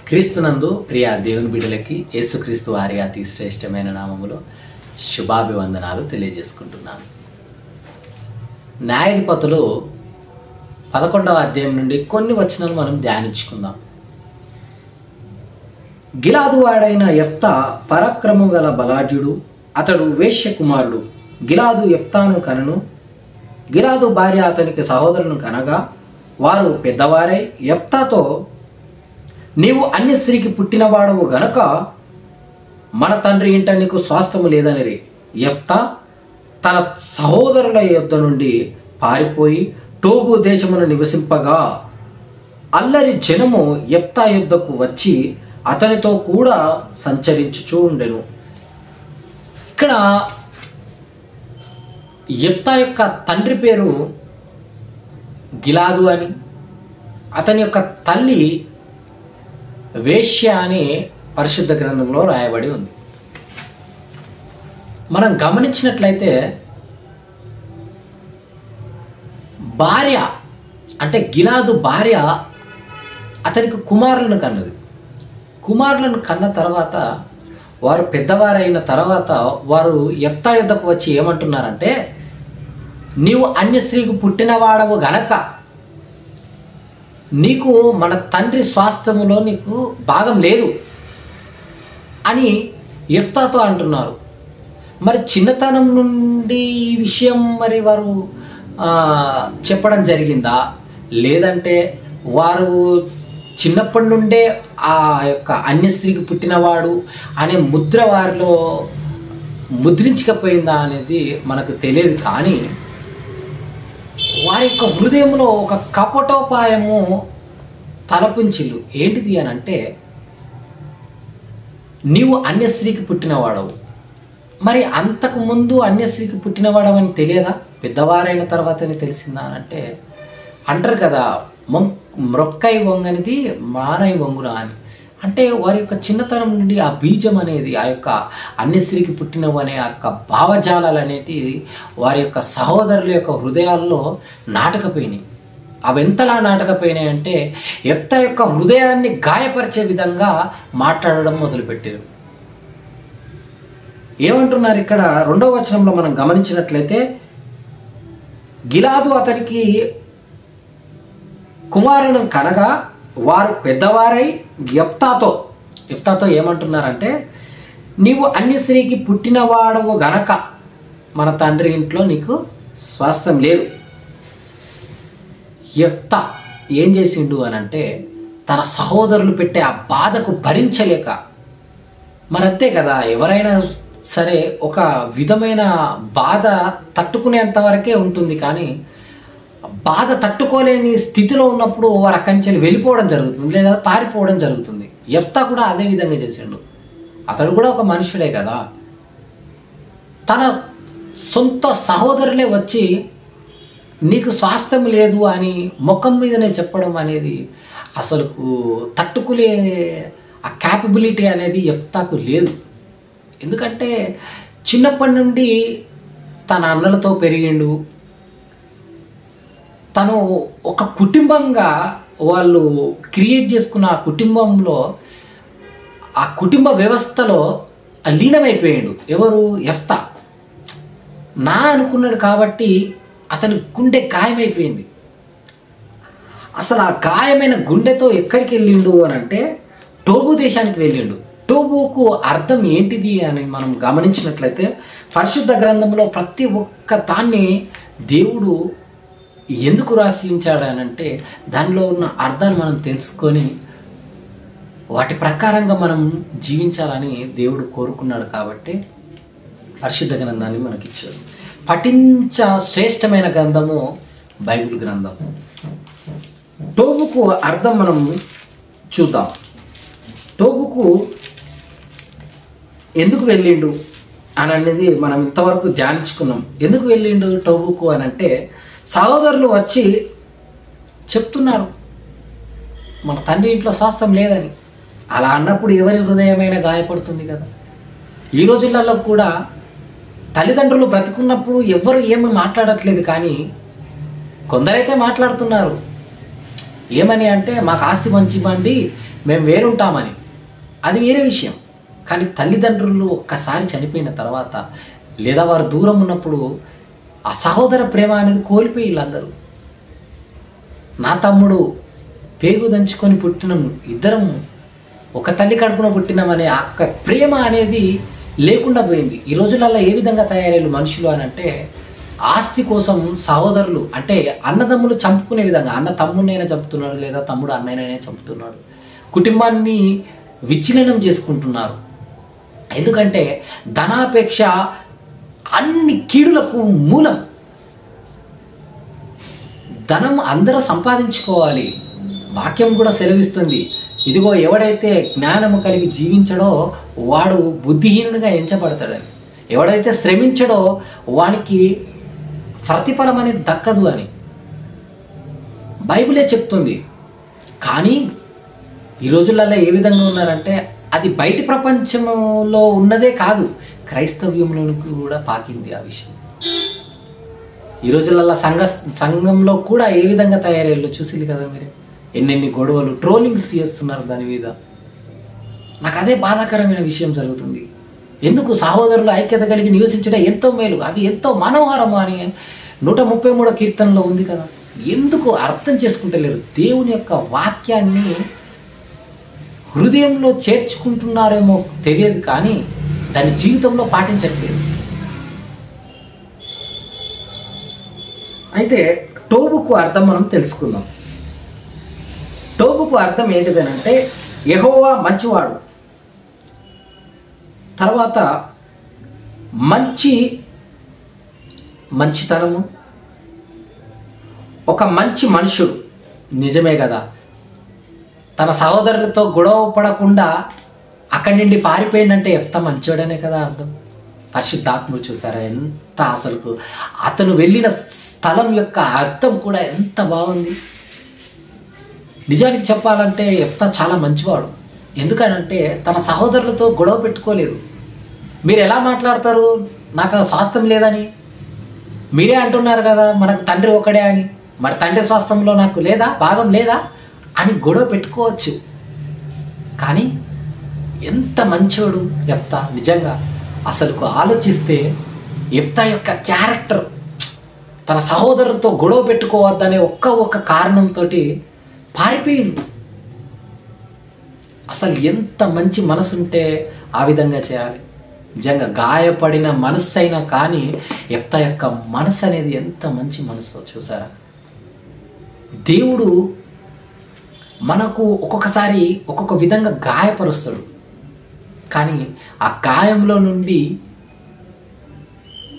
క్రీస్తునందు ప్రియ దేవుని బిడ్డలకి యేసుక్రీస్తు వారి అతి శ్రేష్టమైన నామములో శుభాభివందనాలు తెలియజేసుకుంటున్నాను. న్యాయాధిపతులు 11వ అధ్యాయం నుండి కొన్ని వచనాలు మనం ధ్యానించుకుందాం. గిలాదు వాడైన యెఫ్తా పరాక్రమం గల బలాఢ్యుడు, అతడు వేశ్య కుమారుడు. గిలాదు యెఫ్తాను కనను, గిలాదు భార్య అతనికి సహోదరులను కనగా వారు పెద్దవారై యెఫ్తాతో, నీవు అన్య స్త్రీకి పుట్టినవాడవు గనక మన తండ్రి ఇంట నీకు స్వాస్థ్యము లేదనిరి. యెఫ్తా తన సహోదరుల యొద్ద నుండి పారిపోయి టోబు దేశమును నివసింపగా అల్లరి జనము యెఫ్తా యొద్దకు వచ్చి అతనితో కూడా సంచరించుచూ ఉండెను. ఇక్కడ యెఫ్తా యొక్క తండ్రి పేరు గిలాదు అని, అతని యొక్క తల్లి వేశ్య అని పరిశుద్ధ గ్రంథంలో రాయబడి ఉంది. మనం గమనించినట్లయితే భార్య అంటే గిలాదు భార్య అతనికి కుమారులను కన్నది. కుమారులను కన్న తర్వాత వారు పెద్దవారైన తర్వాత వారు యెఫ్తా యుద్ధకు వచ్చి ఏమంటున్నారంటే, నీవు అన్య స్త్రీకి పుట్టినవాడవు గనక నీకు మన తండ్రి స్వాస్థ్యములో నీకు భాగం లేదు అని యెఫ్తాతో అంటున్నారు. మరి చిన్నతనం నుండి ఈ విషయం మరి వారు చెప్పడం జరిగిందా, లేదంటే వారు చిన్నప్పటి నుండే ఆ యొక్క అన్య స్త్రీకి పుట్టినవాడు అనే ముద్ర వారిలో ముద్రించకపోయిందా అనేది మనకు తెలియదు. కానీ వారి యొక్క హృదయంలో ఒక కపటోపాయము తలపుంచిల్లు. ఏంటిది అని అంటే, నీవు అన్య స్త్రీకి పుట్టినవాడవు. మరి అంతకుముందు అన్య స్త్రీకి పుట్టినవాడవని తెలియదా, పెద్దవారైన తర్వాతనే తెలిసిందా అని అంటే, అంటారు కదా మ్రొక్కై వంగనిది మానై వంగునా అని. అంటే వారి యొక్క చిన్నతనం నుండి ఆ బీజం అనేది, ఆ యొక్క అన్య స్త్రీకి పుట్టినవు అనే ఆ యొక్క భావజాలాలు అనేటివి వారి యొక్క సహోదరుల యొక్క హృదయాల్లో నాటకపోయినాయి. అవి ఎంతలా నాటకపోయినాయి అంటే యెఫ్తా యొక్క హృదయాన్ని గాయపరిచే విధంగా మాట్లాడడం మొదలుపెట్టారు. ఏమంటున్నారు ఇక్కడ 2వ వచనంలో మనం గమనించినట్లయితే, గిలాదు అతనికి కుమారులను కనగా వారు పెద్దవారై యెఫ్తాతో ఏమంటున్నారంటే, నీవు అన్య స్త్రీకి పుట్టినవాడవు గనక మన తండ్రి ఇంట్లో నీకు స్వాస్థ్యం లేదు. యెఫ్తా ఏం చేసిండు అని అంటే, తన సహోదరులు పెట్టే ఆ బాధకు భరించలేక, మరి అంతే కదా, ఎవరైనా సరే ఒక విధమైన బాధ తట్టుకునేంత వరకే ఉంటుంది. కానీ బాధ తట్టుకోలేని స్థితిలో ఉన్నప్పుడు వారు అక్కడి నుంచి వెళ్ళిపోవడం జరుగుతుంది, లేదా పారిపోవడం జరుగుతుంది. యెఫ్తా కూడా అదే విధంగా చేసిండు. అతడు కూడా ఒక మనుషుడే కదా. తన సొంత సహోదరులే వచ్చి నీకు స్వాస్థ్యం లేదు అని ముఖం మీదనే చెప్పడం అనేది అసలు తట్టుకునే ఆ క్యాపబిలిటీ అనేది యెఫ్తాకు లేదు. ఎందుకంటే చిన్నప్పటి నుండి తన అన్నలతో పెరిగిండు. తను ఒక కుటుంబంగా వాళ్ళు క్రియేట్ చేసుకున్న ఆ కుటుంబంలో, ఆ కుటుంబ వ్యవస్థలో లీనమైపోయాడు. ఎవరు? యెఫ్తా. నా అనుకున్నాడు కాబట్టి అతని గుండె గాయమైపోయింది. అసలు ఆ గాయమైన గుండెతో ఎక్కడికి వెళ్ళిండు అని అంటే, టోబు దేశానికి వెళ్ళిండు. టోబుకు అర్థం ఏంటిది అని మనం గమనించినట్లయితే, పరిశుద్ధ గ్రంథంలో ప్రతి ఒక్క దాన్ని దేవుడు ఎందుకు రాసి ఉంచాడు అని అంటే, దానిలో ఉన్న అర్థాన్ని మనం తెలుసుకొని వాటి ప్రకారంగా మనం జీవించాలని దేవుడు కోరుకున్నాడు. కాబట్టి పరిశుద్ధ గ్రంథాన్ని మనకిచ్చాడు. పఠించ శ్రేష్టమైన గ్రంథము బైబిల్ గ్రంథం. టోబుకు అర్థం మనం చూద్దాం. టోబుకు ఎందుకు వెళ్ళిండు అని అనేది మనం ఇంతవరకు ధ్యానించుకున్నాం. ఎందుకు వెళ్ళిండు టోబుకు అని అంటే, సహోదరులు వచ్చి చెప్తున్నారు మన తండ్రి ఇంట్లో స్వాస్థ్యం లేదని. అలా అన్నప్పుడు ఎవరి హృదయమైనా గాయపడుతుంది కదా. ఈ రోజులలో కూడా తల్లిదండ్రులు బ్రతికున్నప్పుడు ఎవరు ఏమి మాట్లాడట్లేదు, కానీ కొందరైతే మాట్లాడుతున్నారు. ఏమని అంటే, మాకు ఆస్తి మంచి ఇవ్వండి, మేము వేరుంటామని, అది వేరే విషయం. కానీ తల్లిదండ్రులు ఒక్కసారి చనిపోయిన తర్వాత లేదా వారు దూరం ఉన్నప్పుడు ఆ సహోదర ప్రేమ అనేది కోల్పోయి వీళ్ళందరూ. నా తమ్ముడు పేగు దంచుకొని పుట్టిన ఇద్దరం ఒక తల్లి కడుపున పుట్టినామనే ఆ ప్రేమ అనేది లేకుండా పోయింది. ఈ రోజులలో ఏ విధంగా తయారయ్యారు మనుషులు అని అంటే, ఆస్తి కోసం సహోదరులు అంటే అన్నదమ్ములు చంపుకునే విధంగా, అన్న తమ్ముడినైనా చంపుతున్నాడు లేదా తమ్ముడు అన్నయ్యనైనా చంపుతున్నాడు. కుటుంబాన్ని విచ్ఛిన్నం చేసుకుంటున్నారు. ఎందుకంటే ధనాపేక్ష అన్ని కీడులకు మూలం. ధనం అందరూ సంపాదించుకోవాలి. వాక్యం కూడా సెలవిస్తుంది, ఇదిగో ఎవడైతే జ్ఞానము కలిగి జీవించడో వాడు బుద్ధిహీనుడిగా ఎంచబడతాడని, ఎవడైతే శ్రమించడో వానికి ప్రతిఫలం అనేది దక్కదు అని బైబిలే చెప్తుంది. కానీ ఈ రోజులలో ఏ విధంగా ఉన్నారంటే, అది బయటి ప్రపంచంలో ఉన్నదే కాదు, క్రైస్తవ్యంలోనికి కూడా పాకింది ఆ విషయం. ఈ రోజులలో సంఘంలో కూడా ఏ విధంగా తయారయ్యాలో చూసింది కదా మీరు. ఎన్నెన్ని గొడవలు, ట్రోలింగ్స్ చేస్తున్నారు దాని మీద. నాకు అదే బాధాకరమైన విషయం జరుగుతుంది. ఎందుకు సహోదరులు ఐక్యత కలిగి నివసించడం ఎంతో మేలు, అది ఎంతో మనోహరము అని 133వ కీర్తనలో ఉంది కదా. ఎందుకు అర్థం చేసుకుంటలేరు? దేవుని యొక్క వాక్యాన్ని హృదయంలో చేర్చుకుంటున్నారేమో తెలియదు, కానీ దాని జీవితంలో పాటించట్లేదు. అయితే టోబుకు అర్థం మనం తెలుసుకుందాం. టోబుకు అర్థం ఏంటిదనంటే, యెహోవా మంచివాడు, తర్వాత మంచితనము, ఒక మంచి మనుషుడు. నిజమే కదా, తన సహోదరులతో గొడవ పడకుండా అక్కడి నుండి పారిపోయిందంటే యెఫ్తా మంచోడనే కదా అర్థం. పరిశుద్ధాత్ముడు చూసారా ఎంత అసలుకు అతను వెళ్ళిన స్థలం యొక్క అర్థం కూడా ఎంత బాగుంది. నిజానికి చెప్పాలంటే యెఫ్తా చాలా మంచివాడు. ఎందుకనంటే తన సహోదరులతో గొడవ పెట్టుకోలేదు. మీరు ఎలా మాట్లాడతారు, నాకు స్వాస్థ్యం లేదని? మీరే అంటున్నారు కదా మనకు తండ్రి ఒకడే అని, మరి తండ్రి స్వాస్థ్యంలో నాకు లేదా, భాగం లేదా అని గొడవ పెట్టుకోవచ్చు. కానీ ఎంత మంచోడు యెఫ్తా. నిజంగా అసలు ఆలోచిస్తే యెఫ్తా యొక్క క్యారెక్టర్, తన సహోదరులతో గొడవ పెట్టుకోవద్దనే ఒక్క కారణంతో పారిపోయిండు. అసలు ఎంత మంచి మనసు ఉంటే ఆ విధంగా చేయాలి. నిజంగా గాయపడిన మనస్సు అయినా కానీ యెఫ్తా యొక్క మనసు అనేది ఎంత మంచి మనసు చూసారా. దేవుడు మనకు ఒక్కొక్కసారి ఒక్కొక్క విధంగా గాయపరుస్తాడు, కానీ ఆ గాయంలో నుండి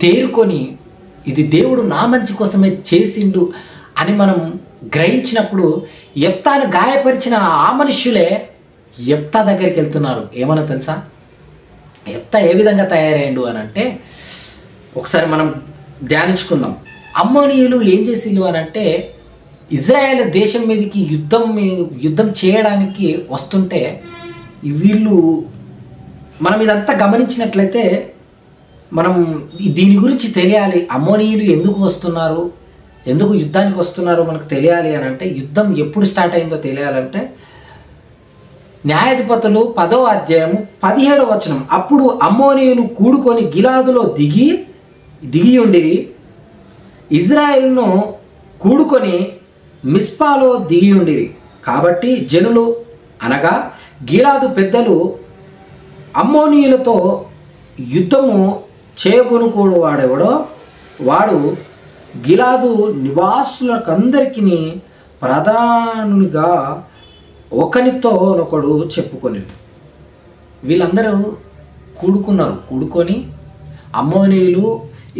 తేరుకొని ఇది దేవుడు నా మంచి కోసమే చేసిండు అని మనం గ్రహించినప్పుడు, యెఫ్తాను గాయపరిచిన ఆ మనుష్యులే యెఫ్తా దగ్గరికి వెళ్తున్నారు. ఏమన్నా తెలుసా యెఫ్తా ఏ విధంగా తయారయ్యాడు అని అంటే, ఒకసారి మనం ధ్యానించుకుందాం. అమ్మోనీయులు ఏం చేసిండు అని అంటే, ఇజ్రాయేల్ దేశం మీదకి యుద్ధం చేయడానికి వస్తుంటే వీళ్ళు, మనం ఇదంతా గమనించినట్లయితే మనం దీని గురించి తెలియాలి. అమ్మోనీయులు ఎందుకు వస్తున్నారు, ఎందుకు యుద్ధానికి వస్తున్నారు మనకు తెలియాలి అని అంటే, యుద్ధం ఎప్పుడు స్టార్ట్ అయిందో తెలియాలంటే న్యాయాధిపతులు 10వ అధ్యాయము 17వ వచనం. అప్పుడు అమ్మోనీయులు కూడుకొని గిలాదులో దిగి ఉండిరి, ఇజ్రాయేలును కూడుకొని మిస్పాలో దిగి ఉండిరి. కాబట్టి జనులు అనగా గిలాదు పెద్దలు అమ్మోనీయులతో యుద్ధము చేయబోనుకోడు వాడెవడో వాడు గిలాదు నివాసులకందరికీ ప్రధానునిగా ఒకనితో ఒకడు చెప్పుకొని. వీళ్ళందరూ కూడుకొని అమ్మోనీయులు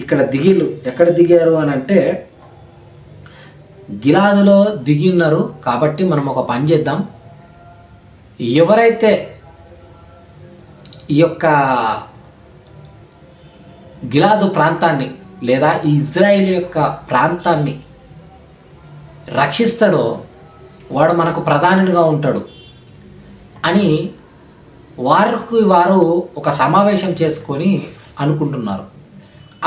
ఇక్కడ ఎక్కడ దిగారు అని అంటే గిలాదులో దిగి ఉన్నారు. కాబట్టి మనం ఒక పని చేద్దాం, ఎవరైతే ఈ యొక్క గిలాదు ప్రాంతాన్ని లేదా ఈ ఇజ్రాయేల్ యొక్క ప్రాంతాన్ని రక్షిస్తాడో వాడు మనకు ప్రధానిగా ఉంటాడు అని వారు ఒక సమావేశం చేసుకొని అనుకుంటున్నారు.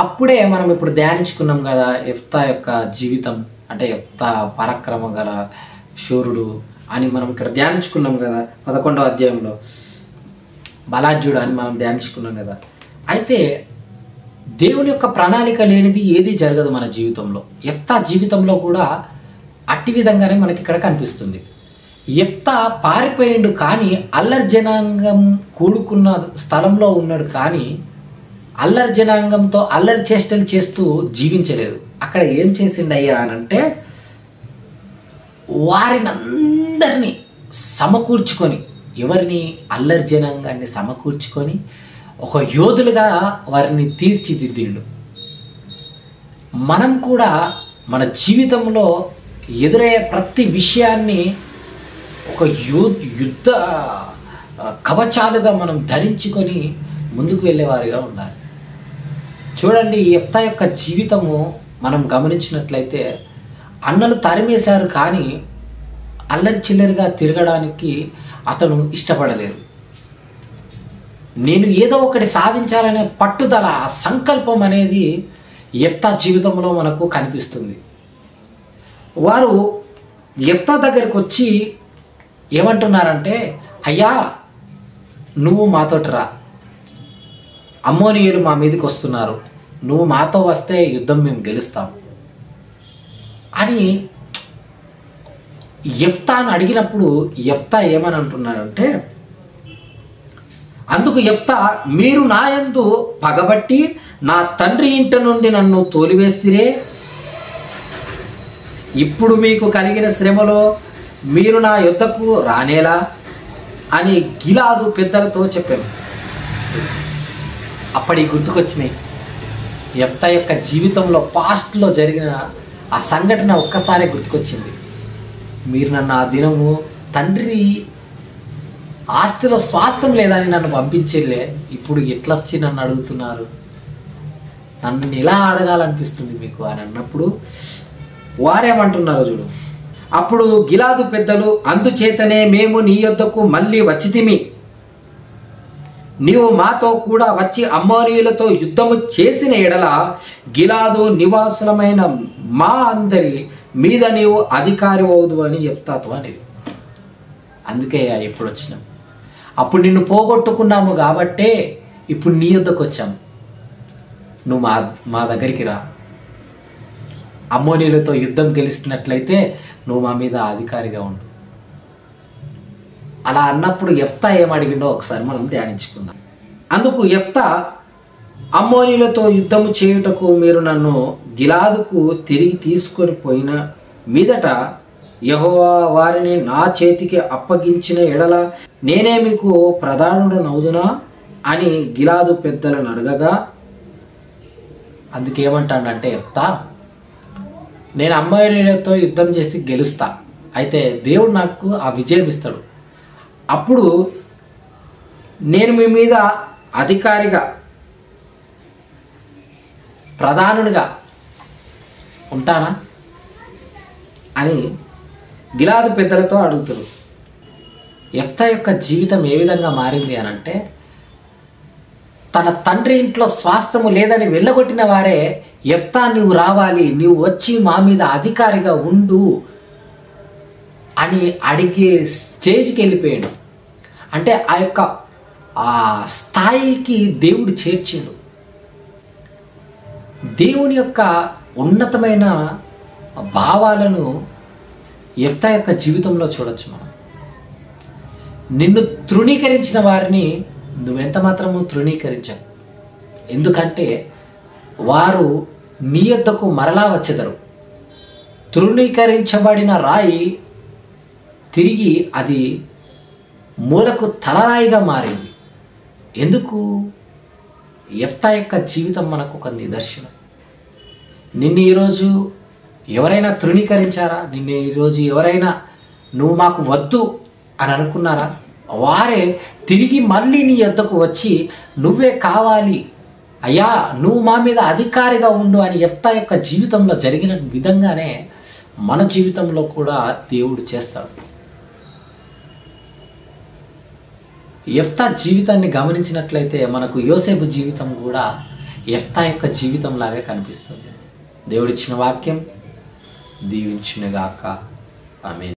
అప్పుడే మనం ఇప్పుడు ధ్యానించుకున్నాం కదా యెఫ్తా యొక్క జీవితం. అంటే యెఫ్తా పరాక్రమం గల శూరుడు, అని మనం ఇక్కడ ధ్యానించుకున్నాం కదా 11వ అధ్యాయంలో. బలాఢ్యుడు అని మనం ధ్యానించుకున్నాం కదా. అయితే దేవుని యొక్క ప్రణాళిక లేనిది ఏది జరగదు మన జీవితంలో. యెఫ్తా జీవితంలో కూడా అట్టి విధంగానే మనకి ఇక్కడ కనిపిస్తుంది. యెఫ్తా పారిపోయిండు, కానీ అల్లరి జనాంగం కూడుకున్న స్థలంలో ఉన్నాడు, కానీ అల్లరి జనాంగంతో అల్లరి చేష్టలు చేస్తూ జీవించలేదు. అక్కడ ఏం చేసిండయ్యా అనంటే వారిని అందరినీ సమకూర్చుకొని, ఎవరిని? అల్లరి జనాంగాన్ని సమకూర్చుకొని ఒక యోధులుగా వారిని తీర్చిదిద్దిండు. మనం కూడా మన జీవితంలో ఎదురయ్యే ప్రతి విషయాన్ని ఒక యుద్ధ కవచాలుగా మనం ధరించుకొని ముందుకు వెళ్ళేవారిగా ఉండాలి. చూడండి, యెఫ్తా యొక్క జీవితము మనం గమనించినట్లయితే అన్నలు తరిమేశారు, కానీ అల్లరి చిల్లరిగా తిరగడానికి అతను ఇష్టపడలేదు. నేను ఏదో ఒకటి సాధించాలనే పట్టుదల, సంకల్పం అనేది యెఫ్తా జీవితంలో మనకు కనిపిస్తుంది. వారు యెఫ్తా దగ్గరికి వచ్చి ఏమంటున్నారంటే, అయ్యా నువ్వు మాతోటి రా, అమ్మోనీయులు మా మీదకి వస్తున్నారు, నువ్వు మాతో వస్తే యుద్ధం మేము గెలుస్తాం అని యెఫ్తాను అడిగినప్పుడు యెఫ్తా ఏమని అంటున్నాడంటే, అందుకు యెఫ్తా, మీరు నా యందు పగబట్టి నా తండ్రి ఇంట నుండి నన్ను తోలివేసిరే, ఇప్పుడు మీకు కలిగిన శ్రమలో మీరు నా యొద్దకు రానేలా అని గిలాదు పెద్దలతో చెప్పాను. అప్పటి గుర్తుకొచ్చినాయి యెఫ్తా యొక్క జీవితంలో పాస్ట్లో జరిగిన ఆ సంఘటన ఒక్కసారి గుర్తుకొచ్చింది. మీరు నన్ను ఆ దినము తండ్రి ఆస్తిలో స్వాస్థ్యం లేదని నన్ను పంపించేలే, ఇప్పుడు ఎట్లా వచ్చి నన్ను అడుగుతున్నారు, నన్ను ఎలా అడగాలనిపిస్తుంది మీకు అని అన్నప్పుడు వారేమంటున్నారో చూడు. అప్పుడు గిలాదు పెద్దలు, అందుచేతనే మేము నీ యొద్దకు మళ్ళీ వచ్చితిమి, నీవు మాతో కూడా వచ్చి అమ్మోనీయులతో యుద్ధము చేసిన ఎడల గిలాదు నివాసులమైన మా అందరి మీద నీవు అధికారి అవుదు అని యెఫ్తాతో అనేది. అందుకే ఇప్పుడు వచ్చినాం, అప్పుడు నిన్ను పోగొట్టుకున్నాము కాబట్టే ఇప్పుడు నీ యొద్దకు వచ్చాము, నువ్వు మా దగ్గరికి రా, అమ్మోనీయులతో యుద్ధం గెలిస్తున్నట్లయితే నువ్వు మా మీద అధికారిగా ఉండు. అలా అన్నప్పుడు యెఫ్తా ఏమడిగిండో ఒకసారి మనం ధ్యానించుకుందాం. అందుకు యెఫ్తా, అమ్మోనీయులతో యుద్ధము చేయుటకు మీరు నన్ను గిలాదుకు తిరిగి తీసుకొని పోయిన మీదట యెహోవా వారిని నా చేతికి అప్పగించిన ఎడల నేనే మీకు ప్రధానుడు నవుదునా అని గిలాదు పెద్దలను అడగగా, అందుకేమంటాడంటే యెఫ్తా, నేను అమ్మోనీయులతో యుద్ధం చేసి గెలుస్తా, అయితే దేవుడు నాకు ఆ విజయం ఇస్తాడు, అప్పుడు నేను మీ మీద అధికారిగా ప్రధానునిగా ఉంటానా అని గిలాదు పెద్దలతో అడుగుతారు. యెఫ్తా యొక్క జీవితం ఏ విధంగా మారింది అని అంటే, తన తండ్రి ఇంట్లో స్వాస్థ్యము లేదని వెళ్ళగొట్టిన వారే యెఫ్తా నీవు రావాలి, నీవు వచ్చి మా మీద అధికారిగా ఉండు అని అడిగే స్టేజ్కి వెళ్ళిపోయాడు. అంటే ఆ యొక్క ఆ స్థాయికి దేవుడు చేర్చాడు. దేవుని యొక్క ఉన్నతమైన భావాలను యెఫ్తా యొక్క జీవితంలో చూడొచ్చు మనం. నిన్ను తృణీకరించిన వారిని నువ్వెంత మాత్రము తృణీకరించవు, ఎందుకంటే వారు నీ యొద్దకు మరలా వచ్చెదరు. తృణీకరించబడిన రాయి తిరిగి అది మూలకు తలరాయిగా మారింది. ఎందుకు? యెఫ్తా యొక్క జీవితం మనకు ఒక నిదర్శనం. నిన్ను ఈరోజు ఎవరైనా తృణీకరించారా? నిన్ను ఈరోజు ఎవరైనా నువ్వు మాకు వద్దు అని అనుకున్నారా? వారే తిరిగి మళ్ళీ నీ యొద్దకు వచ్చి నువ్వే కావాలి అయ్యా, నువ్వు మా మీద అధికారిగా ఉండు అని యెఫ్తా యొక్క జీవితంలో జరిగిన విధంగానే మన జీవితంలో కూడా దేవుడు చేస్తాడు. యెఫ్తా జీవితాన్ని గమనించినట్లయితే మనకు యోసేపు జీవితం కూడా యెఫ్తా యొక్క జీవితం లాగే కనిపిస్తుంది. దేవుడిచ్చిన వాక్యం దీవించునుగాక. ఆమేన్.